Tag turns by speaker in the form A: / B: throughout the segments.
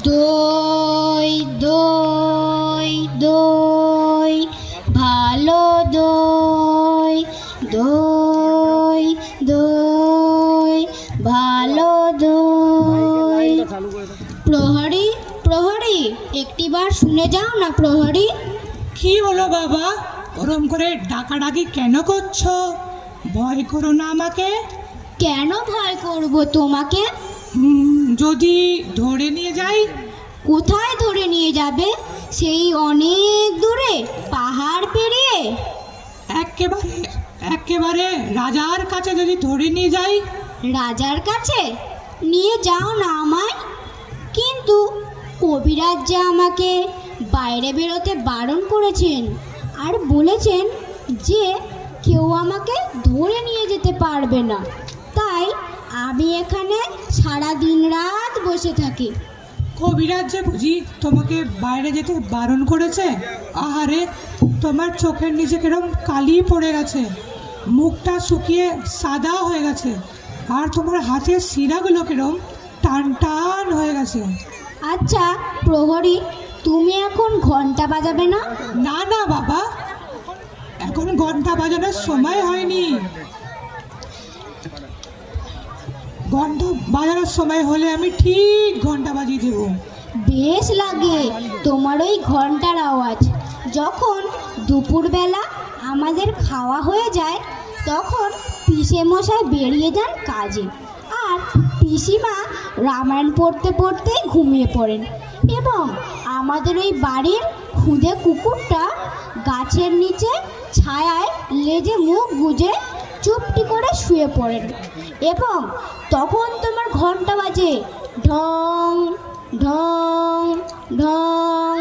A: দই দই দই ভালো দই দই দই ভালো দই। প্রহরী প্রহরী একটিবার শুনে যাও না প্রহরী।
B: কি হলো বাবা, ওরম করে ডাকাডাকি কেন করছো? ভয় করো না আমাকে।
A: কেন ভয় করব তোমাকে?
B: যদি ধরে নিয়ে যাই?
A: কোথায় ধরে নিয়ে যাবে? সেই অনেক দূরে, পাহাড় পেরিয়ে?
B: একেবারে একেবারে রাজার কাছে যদি ধরে নিয়ে যাই?
A: রাজার কাছে নিয়ে যাও না আমায়। কিন্তু কবিরাজ যে আমাকে বাইরে বেরোতে বারণ করেছেন আর বলেছেন যে কেউ আমাকে ধরে নিয়ে যেতে পারবে না, তাই আমি এখানে সারা দিন রাত বসে থাকি।
B: কবিরাজ যে বুঝি তোমাকে বাইরে যেতে বারণ করেছে? আহারে, তোমার চোখের নিচে কিরম কালি পড়ে গেছে, মুখটা শুকিয়ে সাদা হয়ে গেছে, আর তোমার হাতের শিরাগুলো কিরম টান টান হয়ে গেছে।
A: আচ্ছা প্রহরী, তুমি এখন ঘন্টা বাজাবে না?
B: না না বাবা, এখন ঘন্টা বাজানোর সময় হয়নি। ঘন্টা বাজানোর সময় হলে আমি ঠিক ঘন্টা বাজিয়ে দেবো।
A: বেশ লাগে তোমার ওই ঘন্টার আওয়াজ। যখন দুপুরবেলা আমাদের খাওয়া হয়ে যায় তখন পিসে মশাই বেরিয়ে যান কাজে, আর পিসিমা রামায়ণ পড়তে পড়তেই ঘুমিয়ে পড়েন, এবং আমাদের ওই বাড়ির খুদে কুকুরটা গাছের নিচে ছায়ায় লেজে মুখ গুজে চুপটি করে শুয়ে পড়েন, এবং তখন তোমার ঘন্টা বাজে ঢং ঢং ঢং।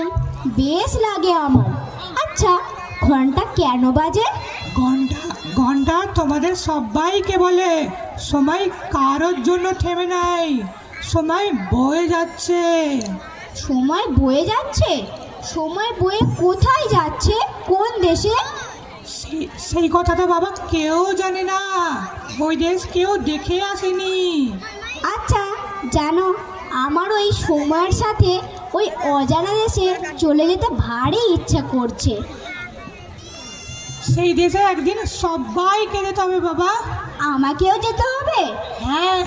A: বেশ লাগে আমার। আচ্ছা ঘন্টা কেন বাজে?
B: ঘন্টা ঘন্টা তোমাদের সবাইকে বলে সময় কারোর জন্য থেমে নাই, সময় বয়ে যাচ্ছে।
A: সময় বয়ে যাচ্ছে? সময় বয়ে কোথায় যাচ্ছে? কোন দেশে?
B: সেই কথা তো বাবা কেউ জানে না, ওই দেশ কেউ দেখে আসেনি।
A: আচ্ছা জানো, আমার ওই সময়ের সাথে ওই অজানা দেশে চলে যেতে ভারী ইচ্ছা করছে।
B: সেই দেশে একদিন সবাইকে যেতে হবে বাবা।
A: আমাকেও যেতে হবে?
B: হ্যাঁ,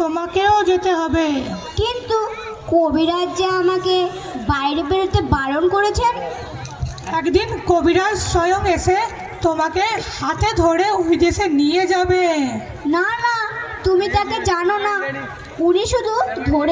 B: তোমাকেও যেতে হবে।
A: কিন্তু কবিরাজ যে আমাকে বাইরে বেরোতে বারণ করেছেন।
B: একদিন কবিরাজ স্বয়ং এসে তোমাকে হাতে ধরে ওই দেশে নিয়ে যাবে।
A: না না, তুমি তাকে জানো না, উনি শুধু ধরে